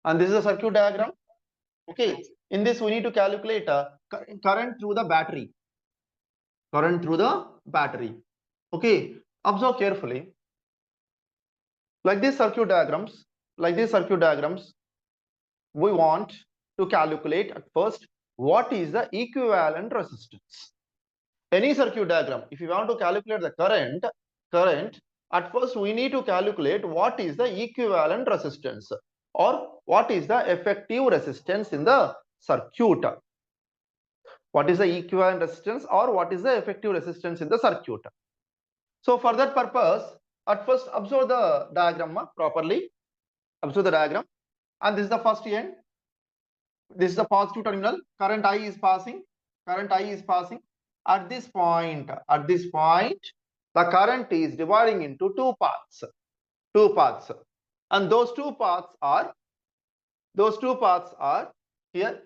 and this is a circuit diagram. Okay, in this we need to calculate current through the battery. Current through the battery. Okay, observe carefully. Like these circuit diagrams, we want to calculate at first what is the equivalent resistance. Any circuit diagram, if you want to calculate the current, at first we need to calculate what is the equivalent resistance or what is the effective resistance in the circuit. What is the equivalent resistance or what is the effective resistance in the circuit? So for that purpose, at first observe the diagram properly. Observe the diagram, and this is the first end. This is the positive terminal. Current I is passing. At this point, the current is dividing into two paths. And those two paths are here.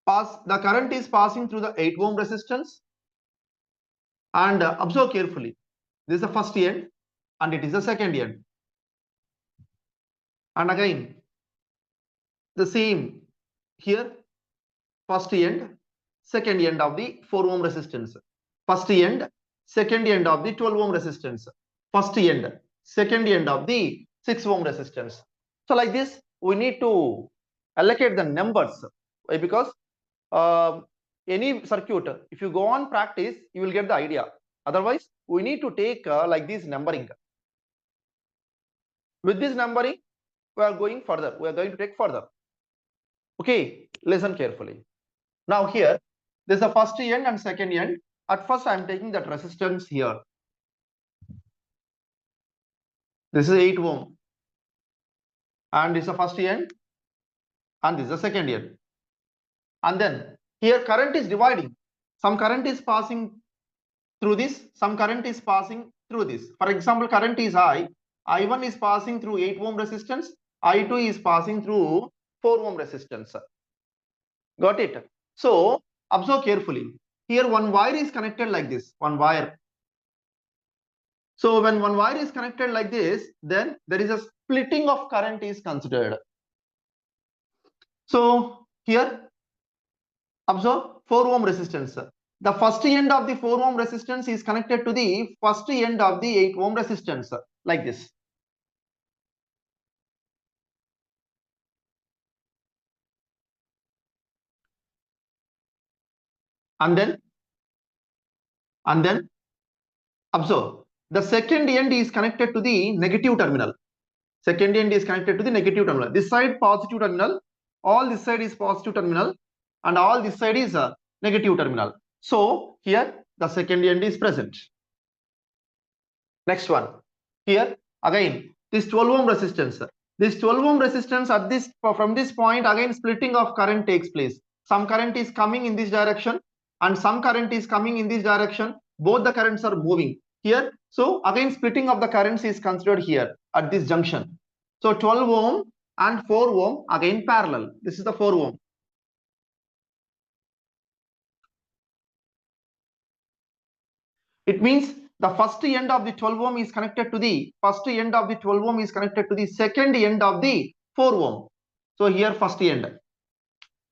The current is passing through the 8 ohm resistance. And observe carefully. This is the first end, and it is the second end. And again, the same here, first end, second end of the 4 ohm resistance. First end, second end of the 12 ohm resistance. First end, second end of the 6 ohm resistance. So like this, we need to allocate the numbers. Why? Because any circuit, if you go on practice, you will get the idea. Otherwise, we need to take like this numbering. With this numbering, we are going further. We are going to take further. Okay, listen carefully. Now here, this is the first end and second end. At first, I am taking that resistance here. This is 8 ohm. And this is the first end. And this is the second end. And then here current is dividing. Some current is passing through this. Some current is passing through this. For example, current is I. I1 is passing through 8 ohm resistance. I2 is passing through 4 ohm resistance. Got it? So observe carefully. Here one wire is connected like this. One wire. So when one wire is connected like this, then there is a splitting of current is considered. So here observe 4 ohm resistance. The first end of the 4 ohm resistance is connected to the first end of the 8 ohm resistance like this. And then observe the second end is connected to the negative terminal. Second end is connected to the negative terminal. This side positive terminal, all this side is positive terminal, and all this side is a negative terminal. So here the second end is present. Next one, here again this 12 ohm resistance. This 12 ohm resistance at this from this point again splitting of current takes place. Some current is coming in this direction and some current is coming in this direction. Both the currents are moving here. So again splitting of the currents is considered here at this junction. So 12 ohm and 4 ohm again parallel. This is the 4 ohm. It means the first end of the 12 ohm is connected to the second end of the 4 ohm. So here first end.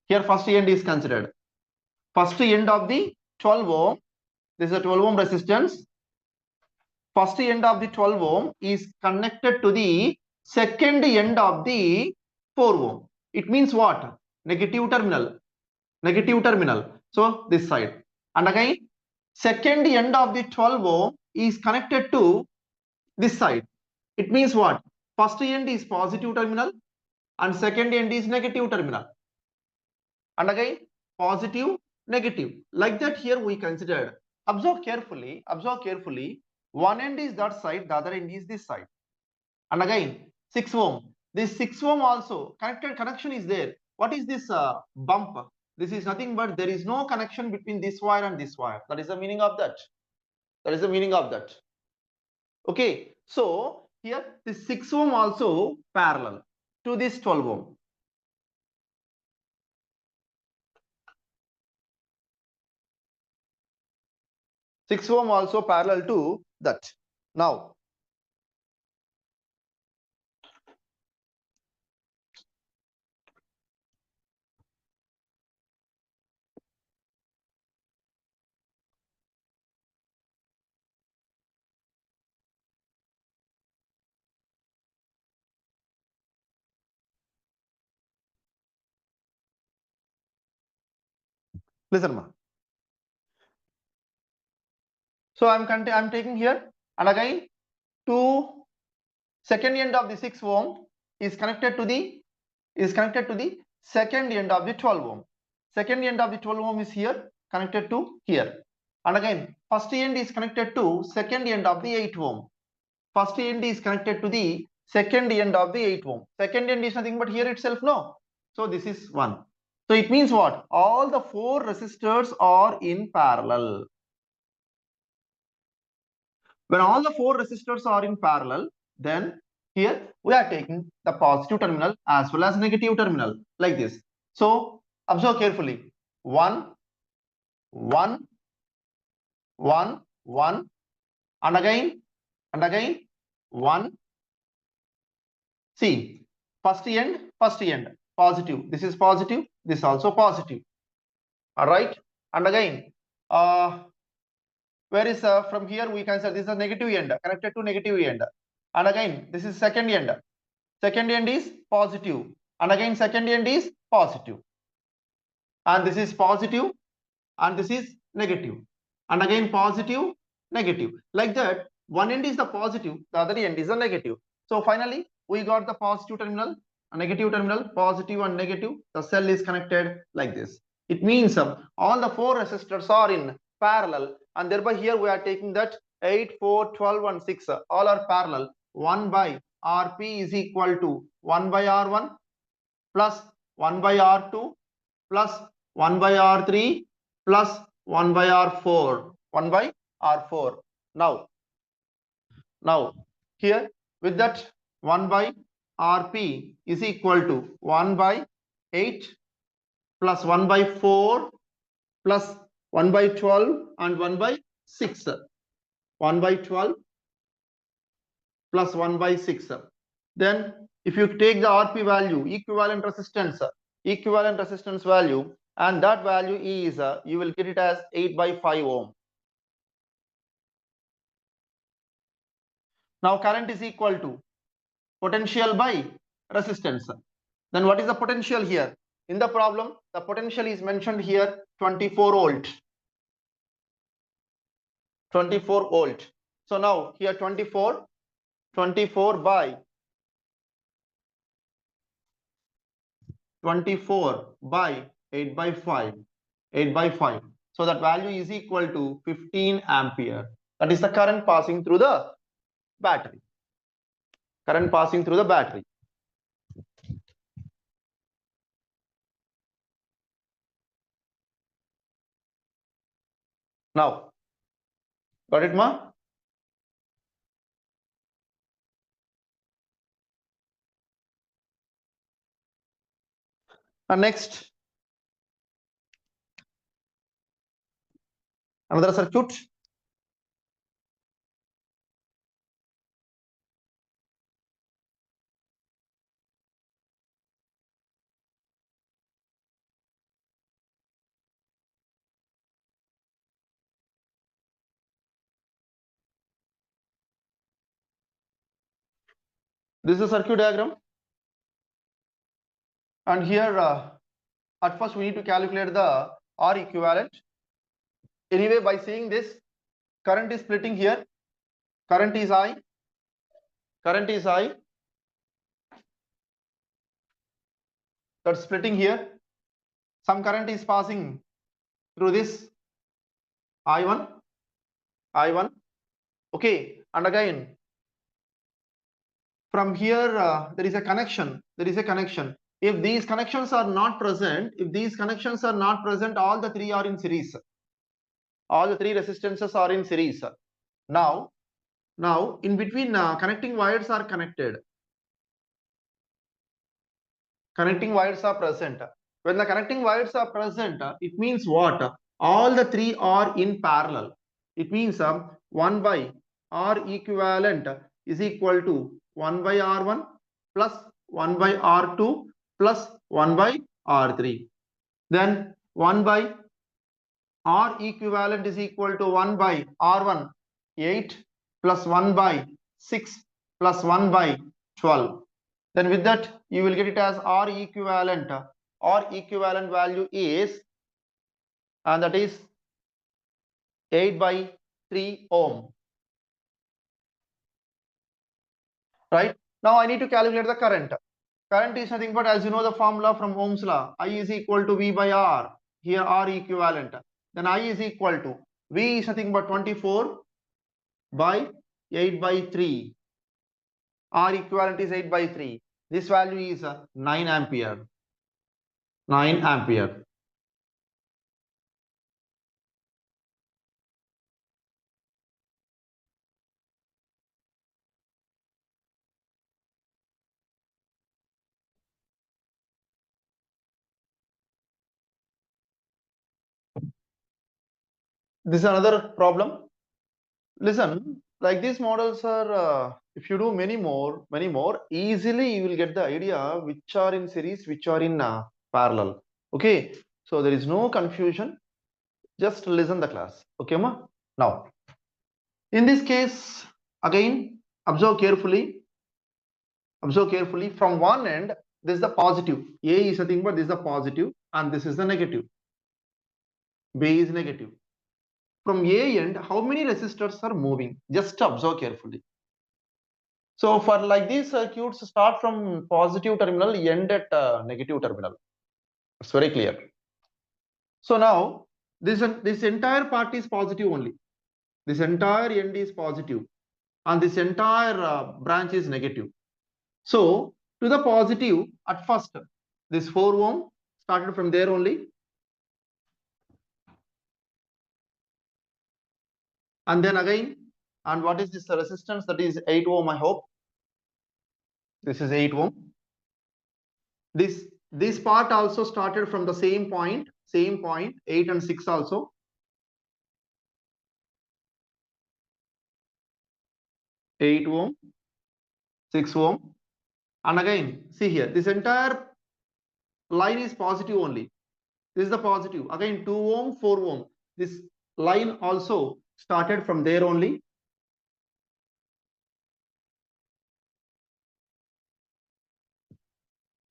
Here first end is considered. First end of the 12 ohm. This is a 12 ohm resistance. First end of the 12 ohm is connected to the second end of the 4 ohm. It means what? Negative terminal. So this side. And again, second end of the 12 ohm is connected to this side. It means what? First end is positive terminal and second end is negative terminal. And again, positive, negative. Like that here we considered. Observe carefully. One end is that side, the other end is this side. And again, 6 ohm. This 6 ohm also connection is there. What is this bump? This is nothing but there is no connection between this wire and this wire. That is the meaning of that. Okay. So here this 6 ohm also parallel to this 12 ohm. Six ohm also parallel to that. Now Listen, ma. So I'm taking here, and again, to second end of the 6 ohm is connected to the second end of the 12 ohm. Second end of the 12 ohm is here, connected to here. And again, first end is connected to second end of the 8 ohm. First end is connected to the second end of the 8 ohm. Second end is nothing but here itself, no? So this is 1. So it means what? All the 4 resistors are in parallel. When all the 4 resistors are in parallel, then here we are taking the positive terminal as well as negative terminal, like this. So observe carefully. 1, 1, 1, 1, and again, 1. See, first end, positive. This is positive, this is also positive. All right. And again, where is from here we can say this is a negative end, connected to negative end. And again, this is second end. Second end is positive, and again second end is positive, and this is positive, and this is negative, and again positive, negative, like that. One end is the positive, the other end is the negative. So finally we got the positive terminal, a negative terminal, positive and negative. The cell is connected like this. It means all the 4 resistors are in parallel, and thereby here we are taking that 8, 4, 12 and 6 all are parallel. 1 by Rp is equal to 1 by R1 plus 1 by R2 plus 1 by R3 plus 1 by R4. 1 by R4. Now here with that 1 by Rp is equal to 1 by 8 plus 1 by 4 plus 1 by 12 and 1 by 6. 1 by 12 plus 1 by 6. Then if you take the Rp value, equivalent resistance value, and that value is you will get it as 8 by 5 ohm. Now current is equal to potential by resistance. Then what is the potential here? In the problem, the potential is mentioned here 24 volt. 24 volt. So now here 24 by 24 by 8 by 5. 8 by 5. So that value is equal to 15 ampere. That is the current passing through the battery. Current passing through the battery. Now, got it, ma? And next, another circuit. This is a circuit diagram. And here, at first, we need to calculate the R equivalent. Anyway, by seeing this, current is splitting here. Current is I. Current is I. That's splitting here. Some current is passing through this I1. I1. Okay. And again, from here, there is a connection. There is a connection. If these connections are not present, all the 3 are in series. All the 3 resistances are in series. Now in between connecting wires are connected. Connecting wires are present. When the connecting wires are present, it means what? All the 3 are in parallel. It means 1 by R equivalent is equal to 1 by R1 plus 1 by R2 plus 1 by R3. Then 1 by R equivalent is equal to 1 by R1, 8 plus 1 by 6 plus 1 by 12. Then with that, you will get it as R equivalent. R equivalent value is and that is 8 by 3 ohm. Right? Now I need to calculate the current. Current is nothing but, as you know the formula from Ohm's law, I is equal to V by R. Here R equivalent. Then I is equal to V is nothing but 24 by 8 by 3. R equivalent is 8 by 3. This value is 9 ampere. 9 ampere. This is another problem. Listen, like these models are, if you do many more, easily you will get the idea which are in series, which are in parallel. Okay, so there is no confusion. Just listen the class. Okay, ma? Now, in this case, again, observe carefully. Observe carefully. From one end, this is the positive. A is nothing but this is the positive, and this is the negative. B is negative. From A end, how many resistors are moving? Just observe carefully. So for like these circuits, start from positive terminal, end at negative terminal. It's very clear. So now this entire part is positive only. This entire end is positive, and this entire branch is negative. So to the positive, at first, this 4 ohm started from there only, and then again, and what is this resistance? That is 8 ohm. I hope this is 8 ohm. This part also started from the same point, 8 and 6 also. 8 ohm, 6 ohm, and again see here, this entire line is positive only. This is the positive. Again 2 ohm, 4 ohm. This line also started from there only.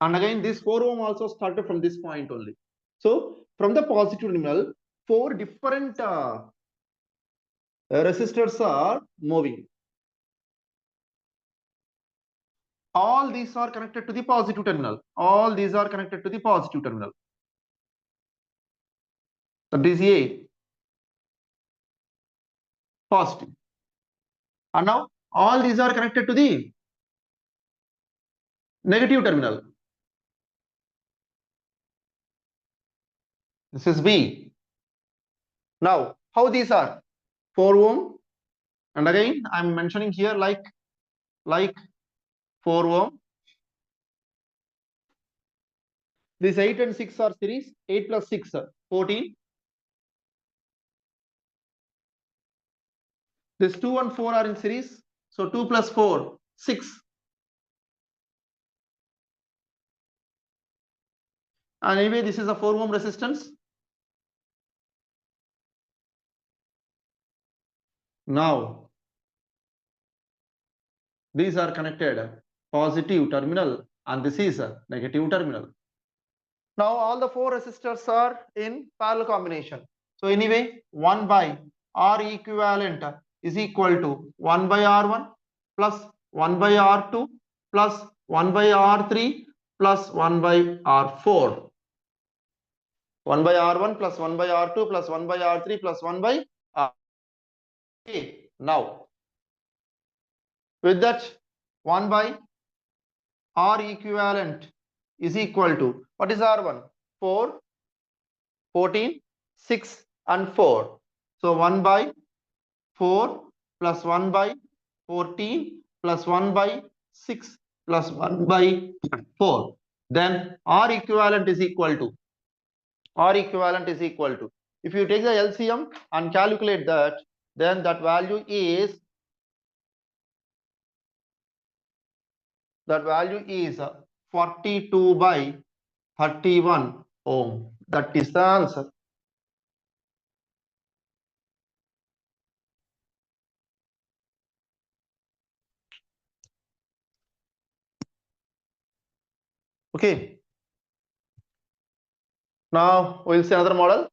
And again this 4 ohm also started from this point only. So from the positive terminal, 4 different resistors are moving. All these are connected to the positive terminal. All these are connected to the positive terminal. That is A, positive. And now all these are connected to the negative terminal. This is B. Now, how these are? 4 ohm, and again I am mentioning here like 4 ohm. This 8 and 6 are series. 8 plus 6, 14. This 2 and 4 are in series. So 2 plus 4, 6. And anyway, this is a 4 ohm resistance. Now, these are connected positive terminal, and this is a negative terminal. Now all the 4 resistors are in parallel combination. So anyway, 1 by R equivalent is equal to 1 by R1 plus 1 by R2 plus 1 by R3 plus 1 by R4. 1 by R1 plus 1 by R2 plus 1 by R3 plus 1 by R. Okay. Now, with that, 1 by R equivalent is equal to, what is R1? 4, 14, 6 and 4. So 1 by 4 plus 1 by 14 plus 1 by 6 plus 1 by 4. Then R equivalent is equal to, if you take the LCM and calculate that, then that value is 42 by 31 ohm. That is the answer. Okay. Now we'll see another model.